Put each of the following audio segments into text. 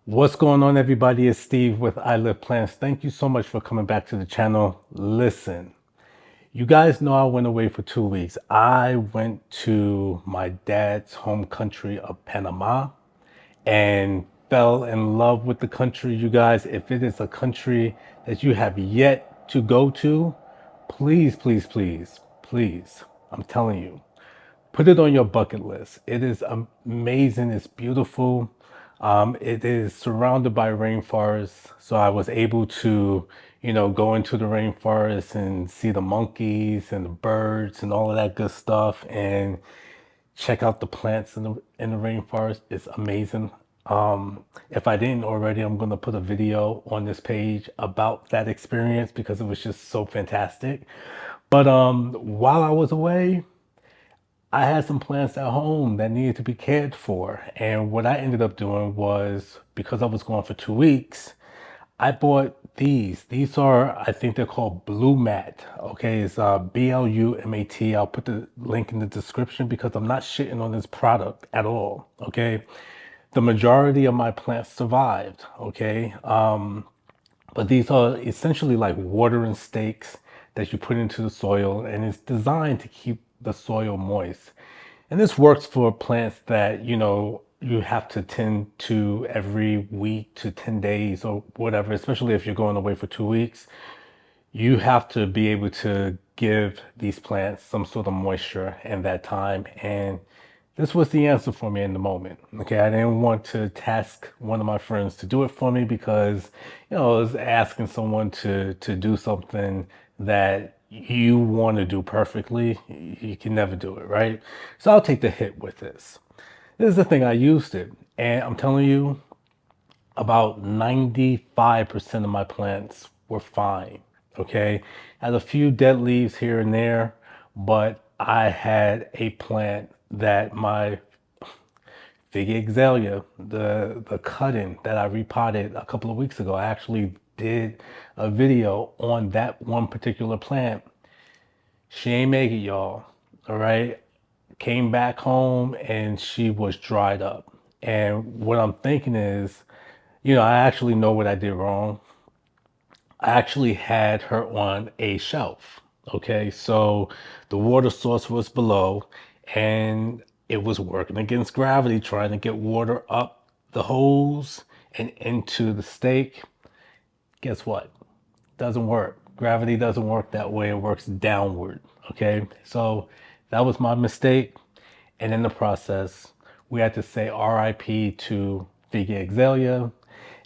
What's going on, everybody? It's Steve with I Live Plants. Thank you so much for coming back to the channel. Listen, you guys know I went away for 2 weeks. I went to my dad's home country of Panama and fell in love with the country. You guys, if it is a country that you have yet to go to, please, please, please, please, I'm telling you, put it on your bucket list. It is amazing. It's beautiful. It is surrounded by rainforests. So I was able to, go into the rainforest and see the monkeys and the birds and all of that good stuff and check out the plants in the rainforest. It's amazing. If I didn't already, I'm going to put a video on this page about that experience because it was just so fantastic. But while I was away, I had some plants at home that needed to be cared for. And what I ended up doing was, because I was gone for 2 weeks, I bought these. These are, I think they're called Blue Mat. Okay, it's BLUMAT. I'll put the link in the description because I'm not shitting on this product at all. Okay, the majority of my plants survived. Okay, but these are essentially like watering stakes that you put into the soil, and it's designed to keep the soil moist. And this works for plants that, you have to tend to every week to 10 days or whatever, especially if you're going away for 2 weeks. You have to be able to give these plants some sort of moisture in that time. And this was the answer for me in the moment. Okay, I didn't want to task one of my friends to do it for me because, I was asking someone to do something that you want to do perfectly. You can never do it, right? So I'll take the hit with this. This is the thing, I used it, and I'm telling you, about 95% of my plants were fine. Okay, had a few dead leaves here and there, but I had a plant that my Figgy Exalia, the cutting that I repotted a couple of weeks ago. I actually did a video on that one particular plant. She ain't make it, y'all. All right. Came back home and she was dried up. And what I'm thinking is, I actually know what I did wrong. I actually had her on a shelf. Okay, so the water source was below and it was working against gravity, trying to get water up the hose and into the stake. Guess what? Doesn't work. Gravity doesn't work that way. It works downward. Okay, so that was my mistake. And in the process, we had to say RIP to Figa Exalia.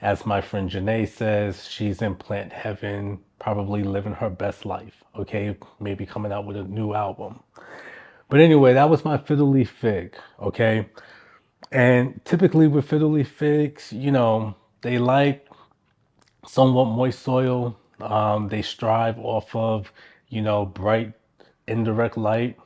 As my friend Janae says, she's in plant heaven, probably living her best life. Okay, maybe coming out with a new album. But anyway, that was my fiddle leaf fig. Okay, and typically with fiddle leaf figs, they like somewhat moist soil. They strive off of, bright indirect light.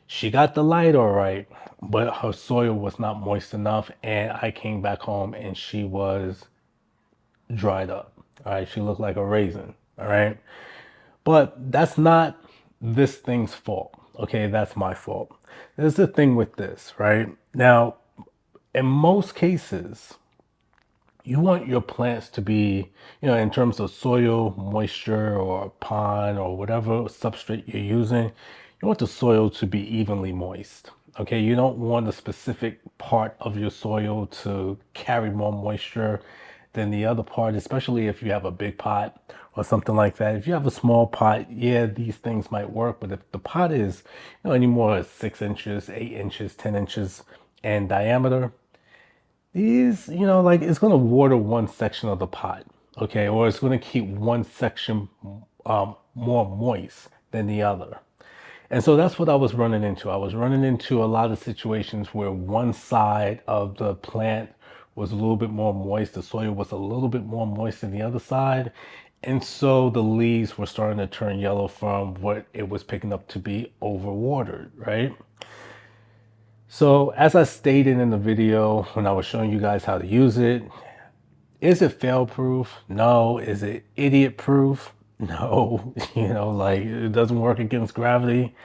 She got the light all right, but her soil was not moist enough. And I came back home and she was dried up. All right. She looked like a raisin. All right. But that's not this thing's fault. Okay. That's my fault. There's the thing with this, right? Now, in most cases, you want your plants to be, in terms of soil moisture or pond or whatever substrate you're using, you want the soil to be evenly moist. Okay, you don't want a specific part of your soil to carry more moisture than the other part, especially if you have a big pot or something like that. If you have a small pot, yeah, these things might work, but if the pot is, any more 6 inches, 8 inches, 10 inches in diameter, these, like it's going to water one section of the pot, okay, or it's going to keep one section more moist than the other. And so that's what I was running into. I was running into a lot of situations where one side of the plant was a little bit more moist, the soil was a little bit more moist than the other side. And so the leaves were starting to turn yellow from what it was picking up to be overwatered, right? So as I stated in the video when I was showing you guys how to use it, is it fail proof? No. Is it idiot proof? No. Like it doesn't work against gravity.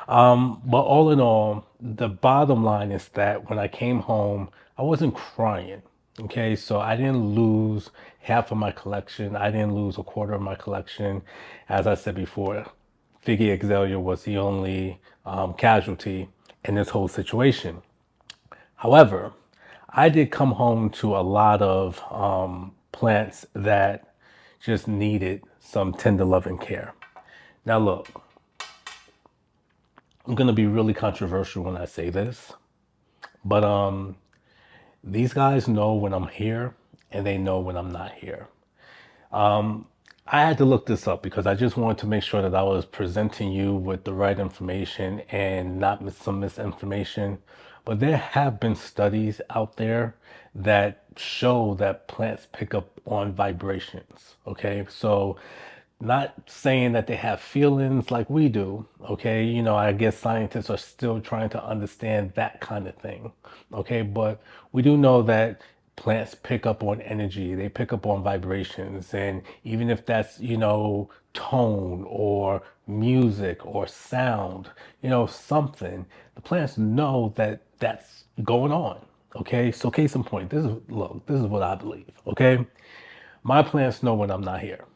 But all in all, the bottom line is that when I came home, I wasn't crying. Okay, so I didn't lose half of my collection. I didn't lose a quarter of my collection. As I said before, Figgy Exelia was the only casualty in this whole situation. However, I did come home to a lot of plants that just needed some tender loving care. Now, look, I'm going to be really controversial when I say this, but these guys know when I'm here and they know when I'm not here. I had to look this up because I just wanted to make sure that I was presenting you with the right information and not some misinformation. But there have been studies out there that show that plants pick up on vibrations. Okay, so not saying that they have feelings like we do. Okay, I guess scientists are still trying to understand that kind of thing. Okay, but we do know that plants pick up on energy, they pick up on vibrations, and even if that's tone or music or sound, something, the plants know that that's going on. Okay, so case in point, this is what I believe. Okay, my plants know when I'm not here.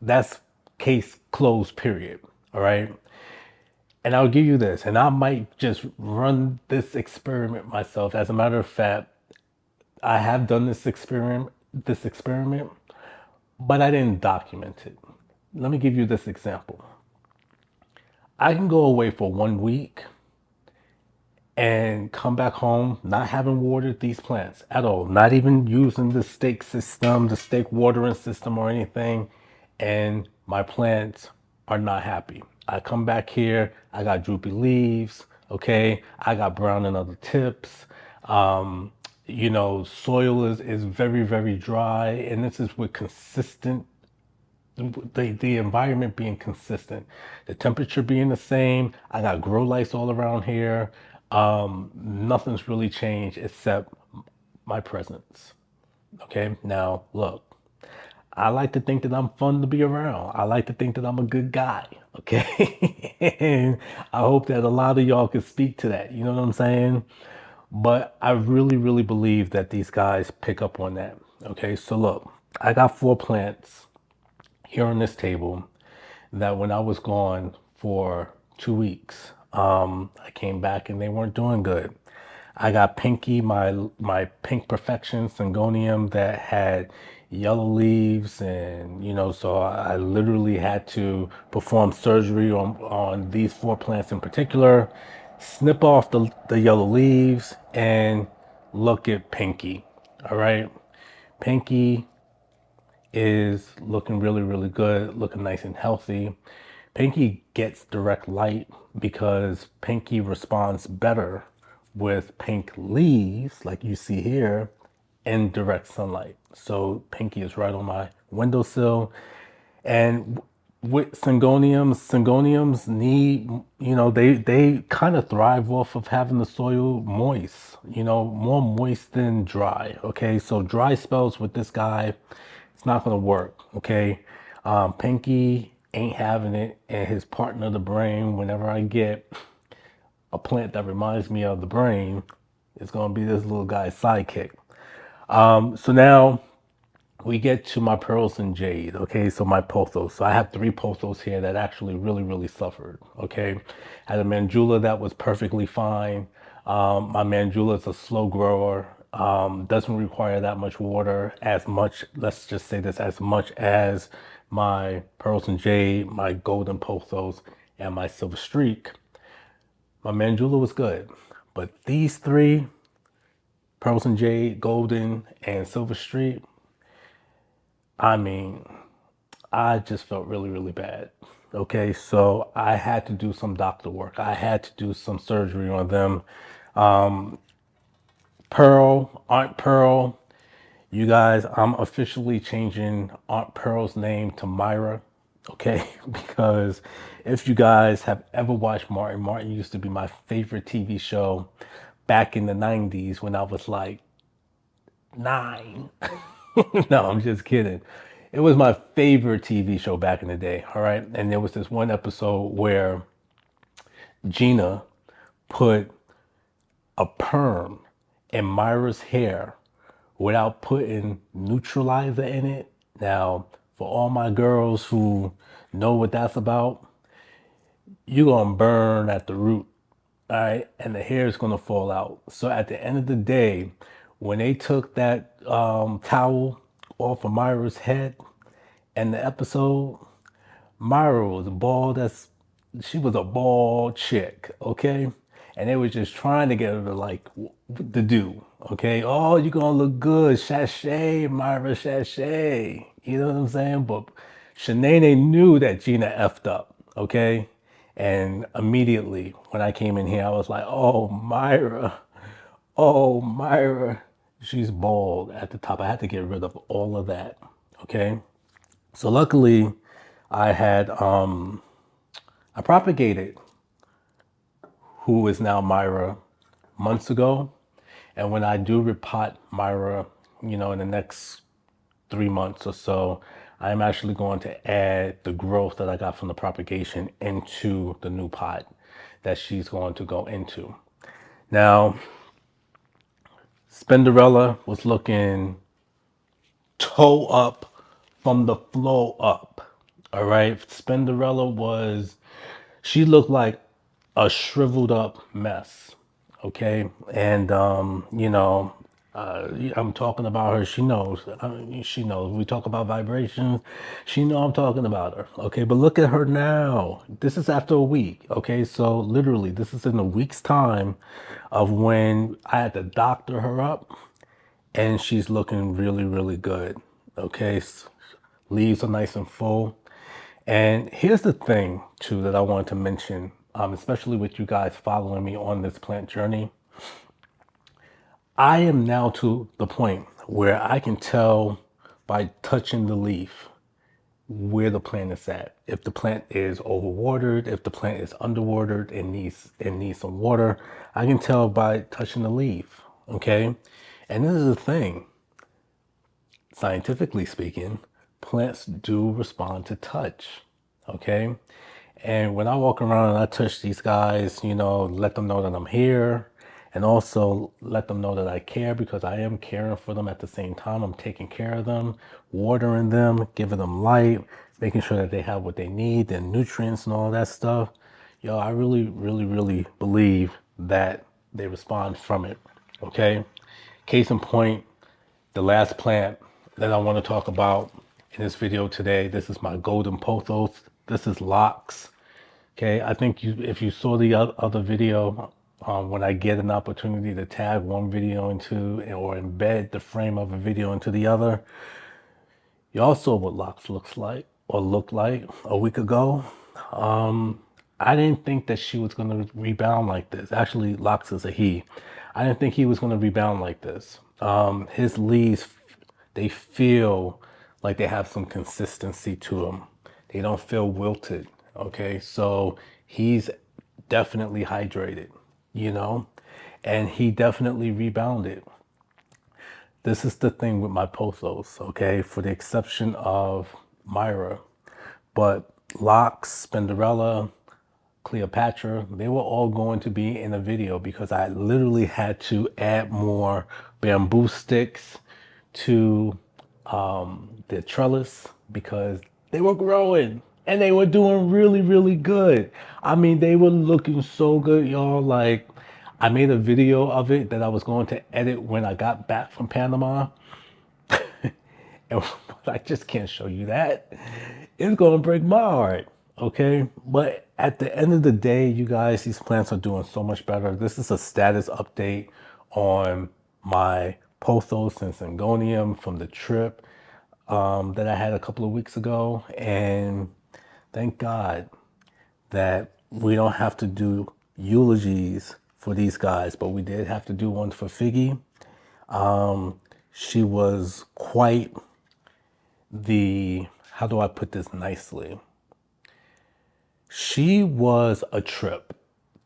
That's case closed, period. All right. And I'll give you this, and I might just run this experiment myself. As a matter of fact, I have done this experiment, but I didn't document it. Let me give you this example. I can go away for 1 week and come back home not having watered these plants at all, not even using the stake system, the stake watering system or anything, and my plants are not happy. I come back here, I got droopy leaves, okay, I got brown and other tips. Soil is very, very dry, and this is with consistent the environment being consistent, the temperature being the same. I got grow lights all around here. Nothing's really changed except my presence. Okay, now look, I like to think that I'm fun to be around. I like to think that I'm a good guy. Okay, and I hope that a lot of y'all can speak to that. You know what I'm saying? But I really, really believe that these guys pick up on that. Okay, so look, I got 4 plants here on this table that when I was gone for 2 weeks, I came back and they weren't doing good. I got Pinky, my pink perfection syngonium that had yellow leaves, and so I literally had to perform surgery on these 4 plants in particular, snip off the yellow leaves, and look at Pinky. All right, Pinky is looking really, really good, looking nice and healthy. Pinky gets direct light because Pinky responds better with pink leaves, like you see here, in direct sunlight. So Pinky is right on my windowsill. And with syngoniums need, they kind of thrive off of having the soil moist, more moist than dry. Okay, so dry spells with this guy, it's not gonna work. Okay, Pinky ain't having it, and his partner, the brain. Whenever I get a plant that reminds me of the brain, it's gonna be this little guy's sidekick. So now we get to my pearls and jade. Okay, so my pothos. So I have 3 pothos here that actually really, really suffered. Okay, I had a mandula that was perfectly fine. My mandula is a slow grower. Doesn't require that much water, as much, let's just say this, as much as my pearls and jade, my golden pothos, and my silver streak. My mandula was good, but these 3, pearls and jade, golden, and silver streak, I mean, I just felt really, really bad. Okay, so I had to do some doctor work. I had to do some surgery on them. Aunt Pearl, you guys, I'm officially changing Aunt Pearl's name to Myra. Okay, because if you guys have ever watched Martin, Martin used to be my favorite TV show back in the 90s when I was like 9. No, I'm just kidding. It was my favorite TV show back in the day. All right. And there was this one episode where Gina put a perm in Myra's hair without putting neutralizer in it. Now, for all my girls who know what that's about, you're gonna burn at the root, all right, and the hair is gonna fall out. So at the end of the day, when they took that towel off of Myra's head and the episode, Myra was bald as she was a bald chick, okay? And they were just trying to get her to like to do, okay? Oh, you're gonna look good, sachet, Myra, sachet. You know what I'm saying? But Shanae knew that Gina effed up, okay? And immediately when I came in here, I was like, oh, Myra, she's bald at the top. I had to get rid of all of that, okay? So luckily, I had I propagated who is now Myra months ago, and when I do repot Myra, in the next 3 months or so, I'm actually going to add the growth that I got from the propagation into the new pot that she's going to go into. Now, Spinderella was looking toe up from the flow up. All right. Spinderella she looked like a shriveled up mess. Okay. And, I'm talking about her. She knows. She knows. We talk about vibrations. She know I'm talking about her. Okay. But look at her now. This is after a week. Okay. So literally, this is in a week's time of when I had to doctor her up, and she's looking really, really good. Okay, leaves are nice and full. And here's the thing, too, that I wanted to mention, especially with you guys following me on this plant journey. I am now to the point where I can tell by touching the leaf where the plant is at. If the plant is overwatered, if the plant is underwatered and needs some water, I can tell by touching the leaf. Okay, and this is the thing. Scientifically speaking, plants do respond to touch. Okay. And when I walk around and I touch these guys, let them know that I'm here, and also let them know that I care, because I am caring for them at the same time. I'm taking care of them, watering them, giving them light, making sure that they have what they need, their nutrients and all that stuff. Yo, I really, really, really believe that they respond from it. Okay. Case in point, the last plant that I want to talk about in this video today, this is my golden pothos. This is locks. Okay, I think if you saw the other video, when I get an opportunity to tag one video into or embed the frame of a video into the other, y'all saw what locks looks like or looked like a week ago. I didn't think that she was going to rebound like this. Actually, Locks is a he. I didn't think he was going to rebound like this. His leaves, they feel like they have some consistency to them. They don't feel wilted. Okay, so he's definitely hydrated, and he definitely rebounded. This is the thing with my pothos, okay, for the exception of Myra. But Locks, Spinderella, Cleopatra, they were all going to be in a video because I literally had to add more bamboo sticks to the trellis because they were growing and they were doing really, really good. I mean, they were looking so good, y'all. Like, I made a video of it that I was going to edit when I got back from Panama. And I just can't show you that. It's gonna break my heart. Okay. But at the end of the day, you guys, these plants are doing so much better. This is a status update on my pothos and syngonium from the trip that I had a couple of weeks ago. And thank God that we don't have to do eulogies for these guys, but we did have to do one for Figgy. She was quite how do I put this nicely? She was a trip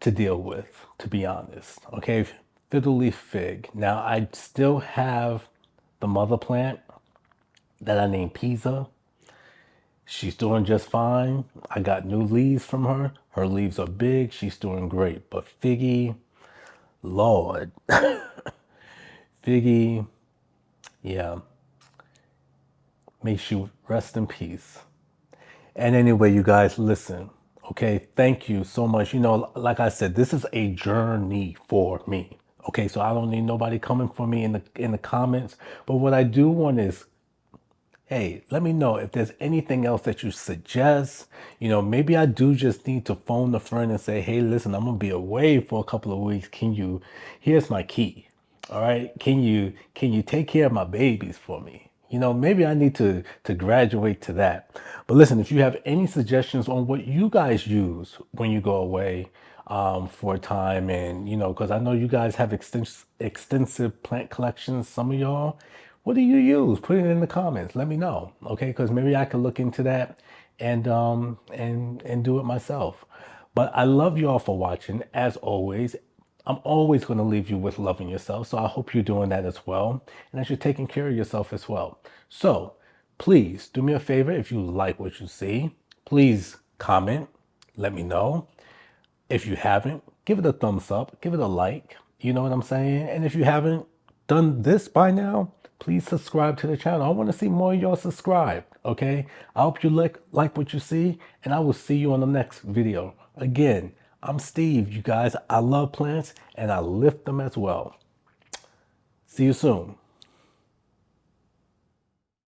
to deal with, to be honest. Okay, fiddly fig. Now, I still have the mother plant that I named Pisa. She's doing just fine. I got new leaves from her. Her leaves are big. She's doing great. But Figgy, Lord, Figgy, Yeah, may she rest in peace. And anyway, you guys, listen. Okay, thank you so much. You know, like I said, this is a journey for me. Okay, so I don't need nobody coming for me in the comments. But what I do want is, hey, let me know if there's anything else that you suggest. You know, maybe I do just need to phone a friend and say, hey, listen, I'm gonna be away for a couple of weeks. Here's my key. All right. Can you take care of my babies for me? You know, maybe I need to graduate to that. But listen, if you have any suggestions on what you guys use when you go away for a time, and you know, because I know you guys have extensive plant collections, some of y'all. What do you use? Put it in the comments. Let me know, okay? Because maybe I could look into that and do it myself. But I love you all for watching. As always, I'm always going to leave you with loving yourself. So I hope you're doing that as well, and that you're taking care of yourself as well. So please do me a favor, if you like what you see, please comment. Let me know. If you haven't, give it a thumbs up, give it a like. You know what I'm saying? And if you haven't done this by now, please subscribe to the channel. I want to see more of y'all subscribe. Okay? I hope you like what you see, and I will see you on the next video. Again, I'm Steve. You guys, I love plants and I lift them as well. See you soon.